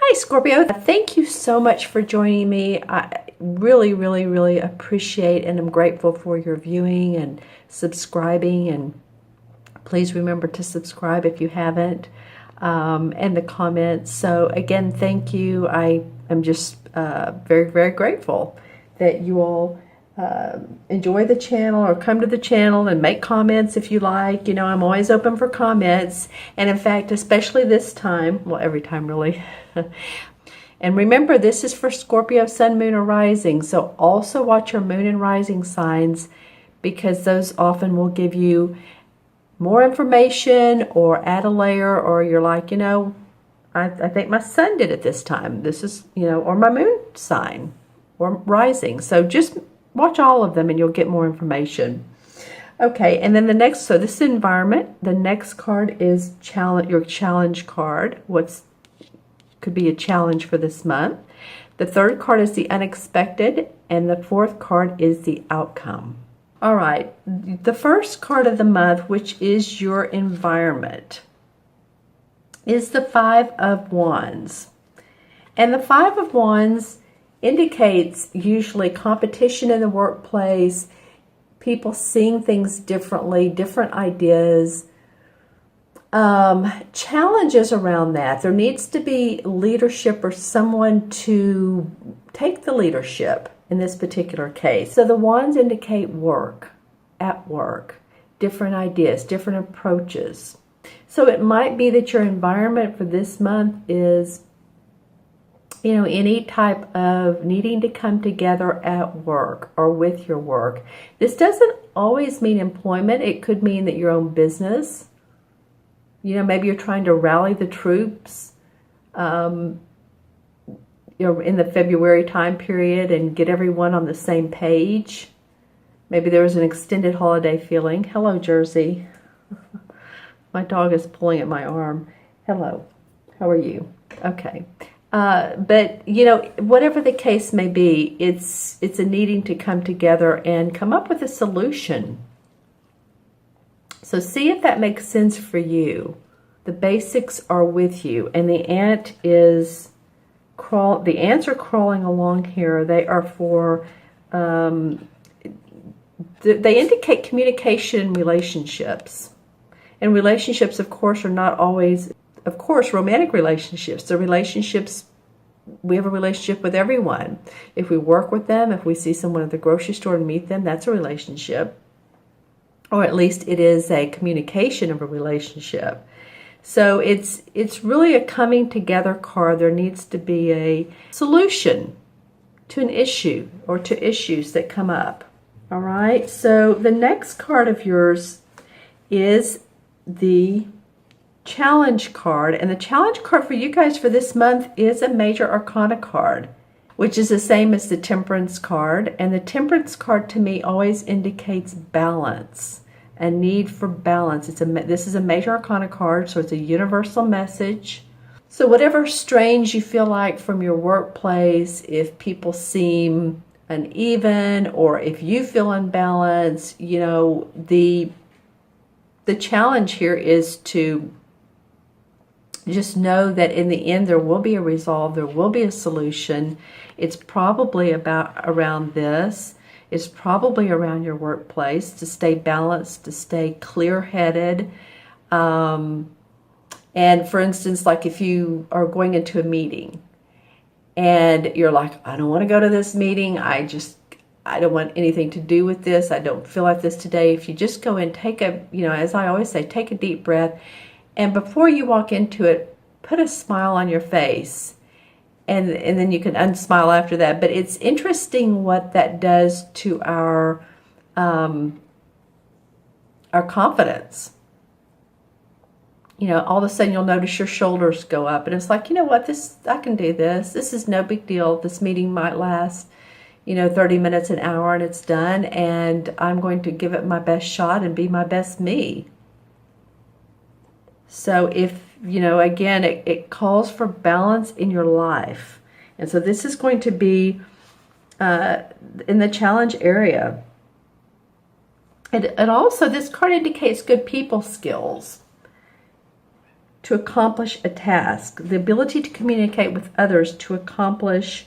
Hi Scorpio, thank you so much for joining me. I really appreciate and I'm grateful for your viewing and subscribing, and please remember to subscribe if you haven't, and the comments. So again, thank you. I am just very grateful that you all enjoy the channel or come to the channel and make comments if you like. You know, I'm always open for comments, and in fact, especially this time, well, every time really. And remember, this is for Scorpio, Sun, Moon, or Rising. So also watch your Moon and Rising signs, because those often will give you more information or add a layer, or you're like, you know, I think my Sun did it this time. This is, you know, or my Moon sign or Rising. So just watch all of them and you'll get more information. Okay, and then the next, so this is environment. The next card is challenge, your challenge card. Could be a challenge for this month. The third card is the unexpected, and the fourth card is the outcome. All right, the first card of the month, which is your environment, is the Five of Wands. And the Five of Wands indicates usually competition in the workplace, people seeing things differently, different ideas, challenges around that. There needs to be leadership or someone to take the leadership in this particular case. So the wands indicate work, at work, different ideas, different approaches. So it might be that your environment for this month is, you know, any type of needing to come together at work or with your work. This doesn't always mean employment. It could mean that your own business. You know, maybe you're trying to rally the troops, you know, in the February time period and get everyone on the same page. Maybe there was an extended holiday feeling. Hello, Jersey. My dog is pulling at my arm. Hello. How are you? Okay. But, you know, whatever the case may be, it's a needing to come together and come up with a solution. So see if that makes sense for you. The basics are with you, and the ant is the ants are crawling along here. They are for they indicate communication and relationships. And relationships, of course, are not always, of course, romantic relationships. The relationships, we have a relationship with everyone. If we work with them, if we see someone at the grocery store and meet them, that's a relationship. Or at least it is a communication of a relationship. So it's really a coming together card. There needs to be a solution to an issue or to issues that come up. All right, so the next card of yours is the challenge card. And the challenge card for you guys for this month is a major arcana card, which is the same as the temperance card. And the temperance card to me always indicates balance, a need for balance. This is a major arcana card, so it's a universal message. So whatever strains you feel like from your workplace, if people seem uneven or if you feel unbalanced, you know, the challenge here is to just know that in the end there will be a resolve, there will be a solution. It's probably around this. It's probably around your workplace, to stay balanced, to stay clear-headed. And for instance, like if you are going into a meeting and you're like, I don't want to go to this meeting. I don't want anything to do with this. I don't feel like this today. If you just go and take a, you know, as I always say, take a deep breath. And before you walk into it, put a smile on your face. And then you can unsmile after that. But it's interesting what that does to our confidence. You know, all of a sudden you'll notice your shoulders go up. And it's like, you know what, I can do this. This is no big deal. This meeting might last, you know, 30 minutes, an hour, and it's done. And I'm going to give it my best shot and be my best me. So if, you know, again, it calls for balance in your life. And so this is going to be in the challenge area. And also, this card indicates good people skills. to accomplish a task, the ability to communicate with others to accomplish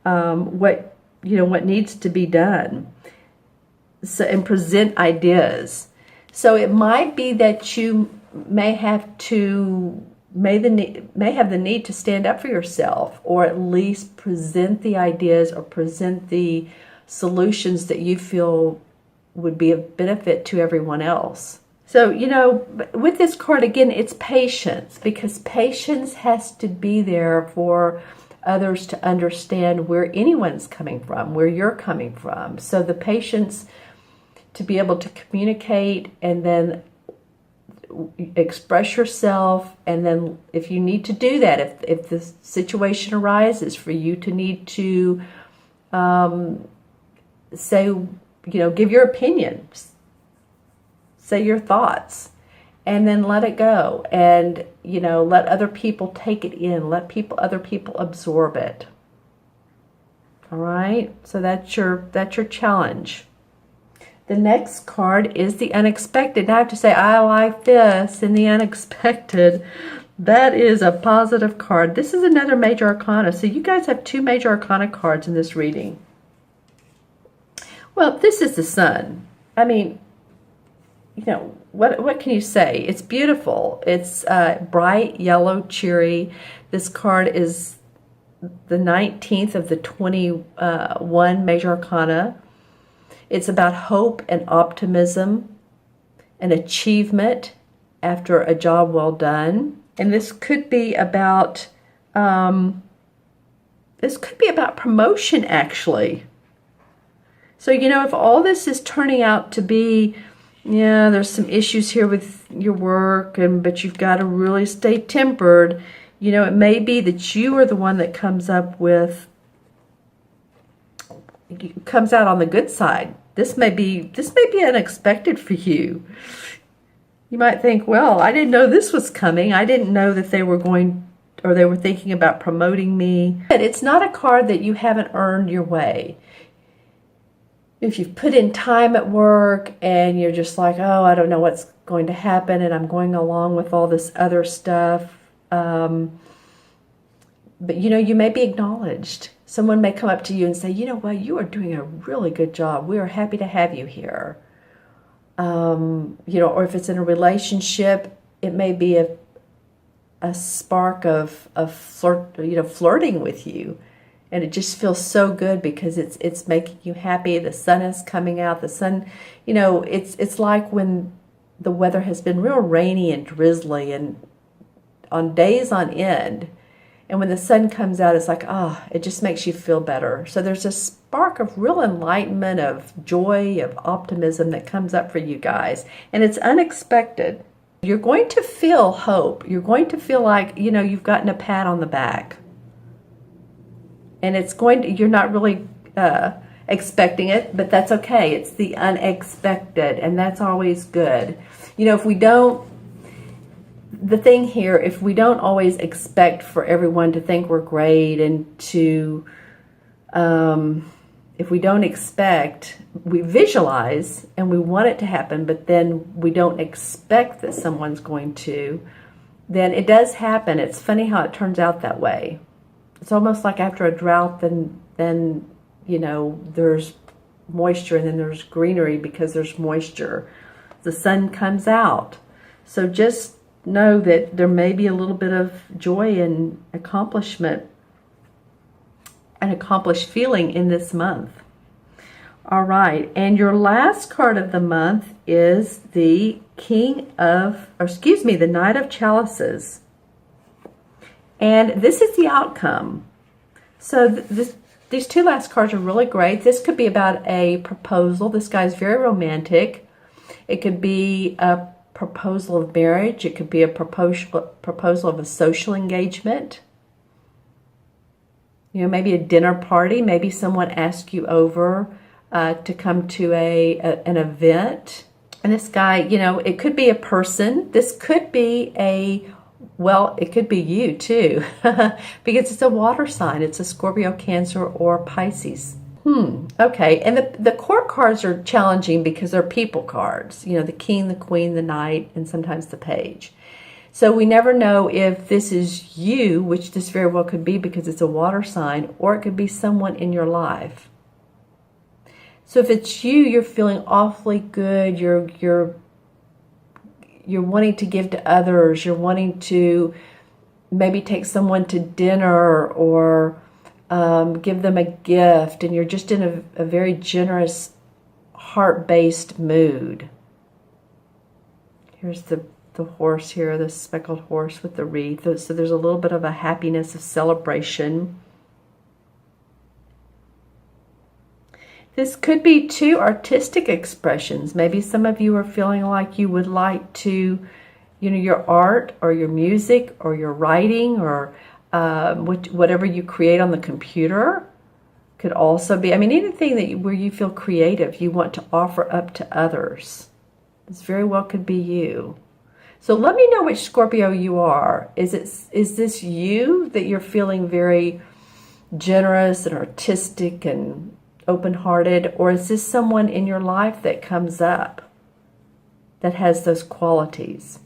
what needs to be done, and present ideas. So it might be that you may have the need to stand up for yourself, or at least present the ideas or present the solutions that you feel would be of benefit to everyone else. So, with this card, again, it's patience, because patience has to be there for others to understand where anyone's coming from, where you're coming from. So the patience to be able to communicate and then express yourself, and then if you need to do that, if the situation arises for you to need to say, give your opinion, say your thoughts, and then let it go, and let other people take it in, let other people absorb it. All right, so that's your challenge. The next card is the unexpected. Now I have to say, I like this in the unexpected. That is a positive card. This is another major arcana. So you guys have 2 major arcana cards in this reading. Well, this is the sun. I mean, what can you say? It's beautiful. It's bright yellow, cheery. This card is the 19th of the 21 major arcana. It's about hope and optimism and achievement after a job well done. And this could be about promotion, actually. So, if all this is turning out to be, there's some issues here with your work, but you've got to really stay tempered. It may be that you are the one that comes out on the good side. This may be unexpected for you. You might think, well, I didn't know this was coming. I didn't know that they were thinking about promoting me. But it's not a card that you haven't earned your way. If you've put in time at work and you're just like, oh, I don't know what's going to happen, and I'm going along with all this other stuff. But you may be acknowledged. Someone may come up to you and say, you know what, you are doing a really good job. We are happy to have you here. Or if it's in a relationship, it may be a spark of flirting with you. And it just feels so good because it's making you happy. The sun is coming out. The sun, it's like when the weather has been real rainy and drizzly and on days on end. And when the sun comes out, it's like, it just makes you feel better. So there's a spark of real enlightenment, of joy, of optimism that comes up for you guys. And it's unexpected. You're going to feel hope. You're going to feel like, you've gotten a pat on the back. And you're not really expecting it, but that's okay. It's the unexpected, and that's always good. If we don't always expect for everyone to think we're great, and to, if we don't expect, we visualize and we want it to happen, but then we don't expect that someone's going to, then it does happen. It's funny how it turns out that way. It's almost like after a drought, then there's moisture, and then there's greenery because there's moisture. The sun comes out. So just know that there may be a little bit of joy and accomplishment, an accomplished feeling in this month. All right, and your last card of the month is the the Knight of Chalices. And this is the outcome. So these 2 last cards are really great. This could be about a proposal. This guy's very romantic. It could be a proposal of marriage. It could be a proposal of a social engagement. Maybe a dinner party. Maybe someone asked you over to come to an event. And this guy, it could be a person. This could be it could be you too, because it's a water sign. It's a Scorpio, Cancer, or Pisces. Okay, and the court cards are challenging because they're people cards. The king, the queen, the knight, and sometimes the page. So we never know if this is you, which this very well could be because it's a water sign, or it could be someone in your life. So if it's you, you're feeling awfully good. You're wanting to give to others. You're wanting to maybe take someone to dinner or give them a gift, and you're just in a very generous, heart-based mood. Here's the horse here, the speckled horse with the wreath. So there's a little bit of a happiness, of celebration. This could be two artistic expressions. Maybe some of you are feeling like you would like to, your art or your music or your writing or whatever you create on the computer could also be, anything where you feel creative, you want to offer up to others. This very well could be you. So let me know which Scorpio you are. Is this you that you're feeling very generous and artistic and open-hearted, or is this someone in your life that comes up that has those qualities?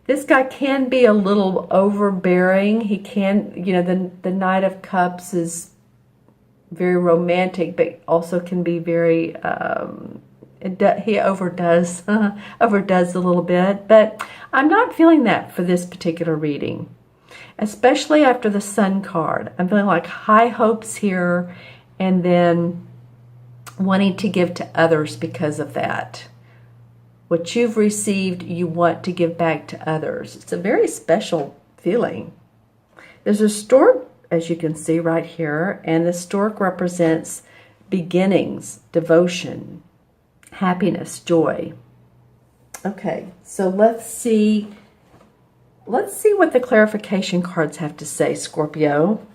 This guy can be a little overbearing. He can, the Knight of Cups is very romantic, but also can be very, he overdoes a little bit. But I'm not feeling that for this particular reading, especially after the Sun card. I'm feeling like high hopes here, and then wanting to give to others because of that. What you've received, you want to give back to others. It's a very special feeling. There's a stork, as you can see right here, and the stork represents beginnings, devotion, happiness, joy. Okay, so let's see what the clarification cards have to say, Scorpio.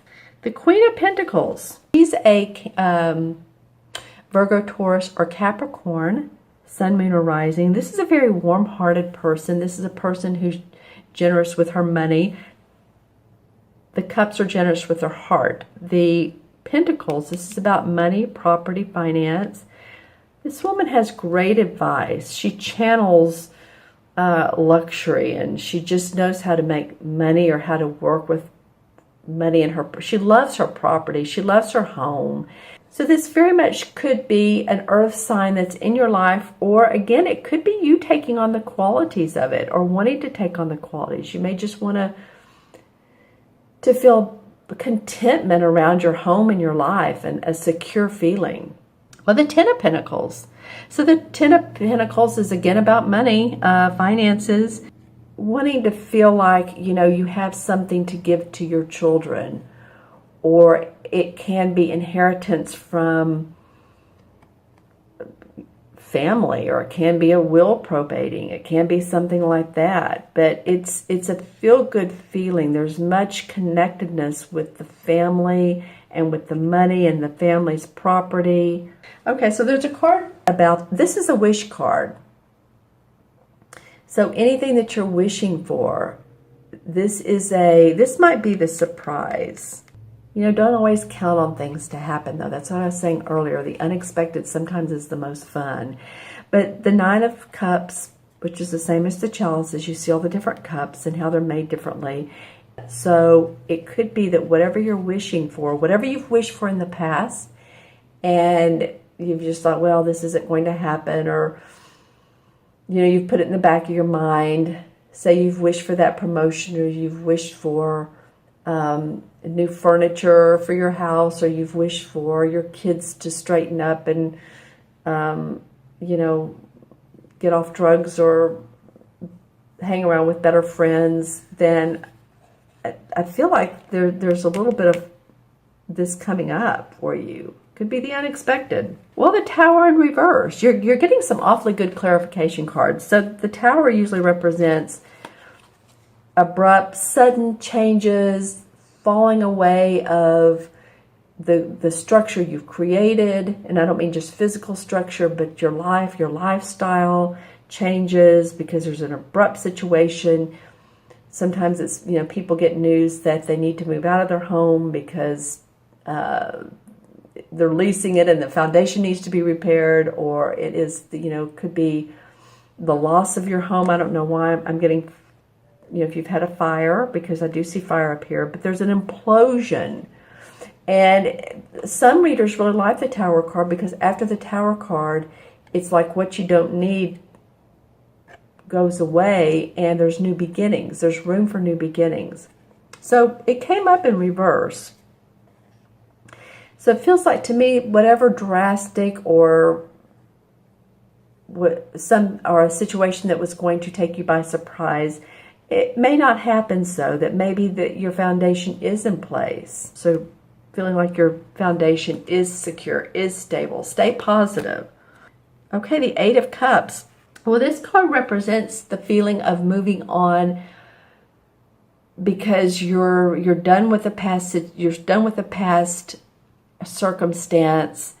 The Queen of Pentacles. She's a Virgo, Taurus, or Capricorn, Sun, Moon, or Rising. This is a very warm-hearted person. This is a person who's generous with her money. The Cups are generous with their heart. The Pentacles, this is about money, property, finance. This woman has great advice. She channels luxury, and she just knows how to make money or how to work with money in her. She loves her property. She loves her home. So this very much could be an earth sign that's in your life, or again, it could be you taking on the qualities of it or wanting to take on the qualities. You may just want to feel contentment around your home and your life and a secure feeling. Well, the Ten of Pentacles. So the Ten of Pentacles is again about money, finances, wanting to feel like, you have something to give to your children, or it can be inheritance from family, or it can be a will probating. It can be something like that. But it's a feel-good feeling. There's much connectedness with the family and with the money and the family's property. Okay, so there's a card about, this is a wish card. So anything that you're wishing for, this might be the surprise. Don't always count on things to happen, though. That's what I was saying earlier. The unexpected sometimes is the most fun. But the Nine of Cups, which is the same as the chalices, you see all the different cups and how they're made differently. So it could be that whatever you're wishing for, whatever you've wished for in the past, and you've just thought, well, this isn't going to happen, or, you've put it in the back of your mind. Say you've wished for that promotion, or you've wished for new furniture for your house, or you've wished for your kids to straighten up and, get off drugs or hang around with better friends, then I feel like there's a little bit of this coming up for you. Could be the unexpected. Well, the Tower in reverse. You're getting some awfully good clarification cards. So the Tower usually represents abrupt, sudden changes, falling away of the structure you've created. And I don't mean just physical structure, but your life, your lifestyle changes because there's an abrupt situation. Sometimes it's, people get news that they need to move out of their home because they're leasing it and the foundation needs to be repaired, or it is, could be the loss of your home. I don't know why I'm getting, if you've had a fire, because I do see fire up here, but there's an implosion. And some readers really like the Tower card, because after the Tower card, it's like what you don't need goes away, and there's new beginnings. There's room for new beginnings. So it came up in reverse. So it feels like to me, whatever drastic or a situation that was going to take you by surprise, it may not happen, so that maybe that your foundation is in place. So feeling like your foundation is secure, is stable. Stay positive. Okay, the Eight of Cups. Well, this card represents the feeling of moving on, because you're done with the past. You're done with the past circumstance.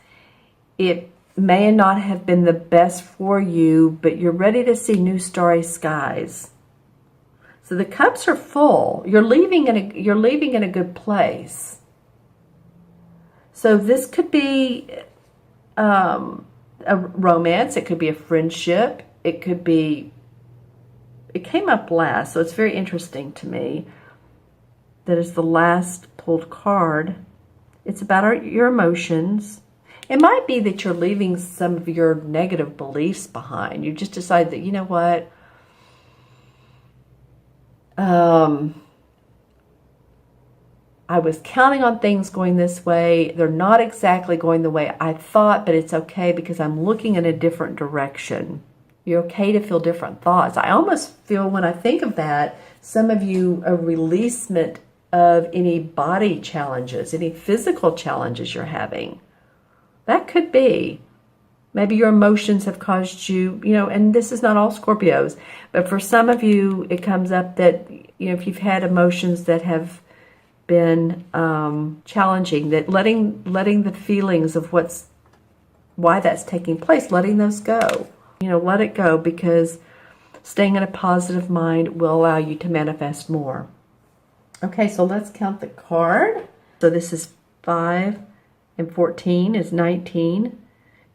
It may not have been the best for you, but you're ready to see new starry skies. So the cups are full. You're leaving in a good place. So this could be a romance. It could be a friendship. It came up last, so it's very interesting to me that is the last pulled card. It's about your emotions. It might be that you're leaving some of your negative beliefs behind. You just decide that, you know what, I was counting on things going this way. They're not exactly going the way I thought, but it's okay because I'm looking in a different direction. You're okay to feel different thoughts. I almost feel, when I think of that, some of you, a releasement of any body challenges, any physical challenges you're having. That could be. Maybe your emotions have caused you, and this is not all Scorpios, but for some of you, it comes up that, if you've had emotions that have been challenging, that letting the feelings of why that's taking place, letting those go. Let it go, because staying in a positive mind will allow you to manifest more. Okay, so let's count the card. So this is 5 and 14 is 19.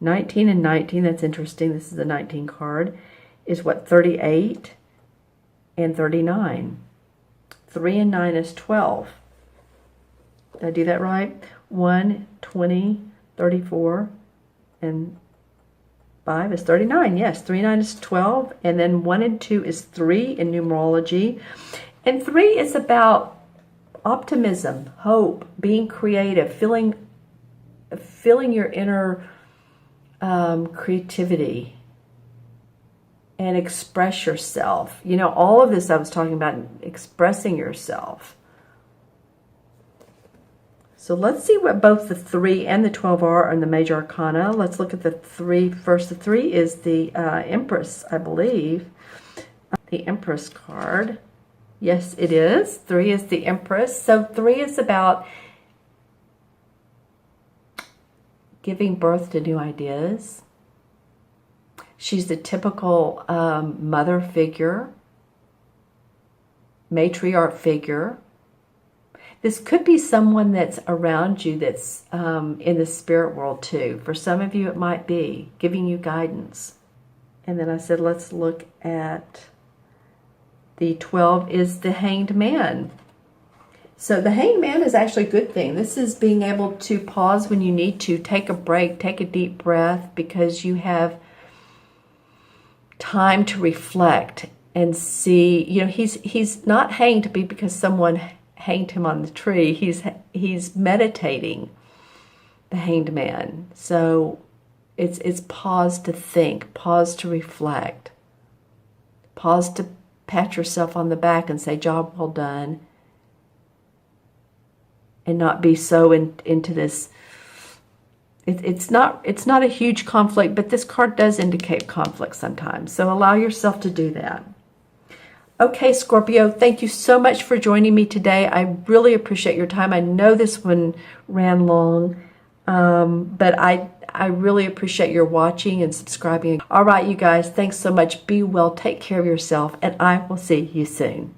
19 and 19, that's interesting. This is the 19 card, is 38 and 39. 3 and 9 is 12. Did I do that right? 1, 20, 34, and 5 is 39. Yes, 3 and 9 is 12. And then 1 and 2 is 3 in numerology. And 3 is about optimism, hope, being creative, feeling your inner creativity, and express yourself. All of this I was talking about, expressing yourself. So let's see what both the 3 and the 12 are in the major arcana. Let's look at the 3 first. The 3 is the Empress, I believe. The Empress card. Yes, it is. 3 is the Empress. So 3 is about giving birth to new ideas. She's the typical mother figure, matriarch figure. This could be someone that's around you that's in the spirit world too. For some of you, it might be giving you guidance. And then I said, let's look at the 12 is the Hanged Man. So the Hanged Man is actually a good thing. This is being able to pause when you need to, take a break, take a deep breath, because you have time to reflect and see. He's not hanged to be because someone hanged him on the tree. He's meditating, the Hanged Man. So it's pause to think, pause to reflect, pause to pat yourself on the back and say, job well done, and not be so into this. It's not a huge conflict, but this card does indicate conflict sometimes. So allow yourself to do that. Okay, Scorpio, thank you so much for joining me today. I really appreciate your time. I know this one ran long, but I really appreciate your watching and subscribing. All right, you guys, thanks so much. Be well, take care of yourself, and I will see you soon.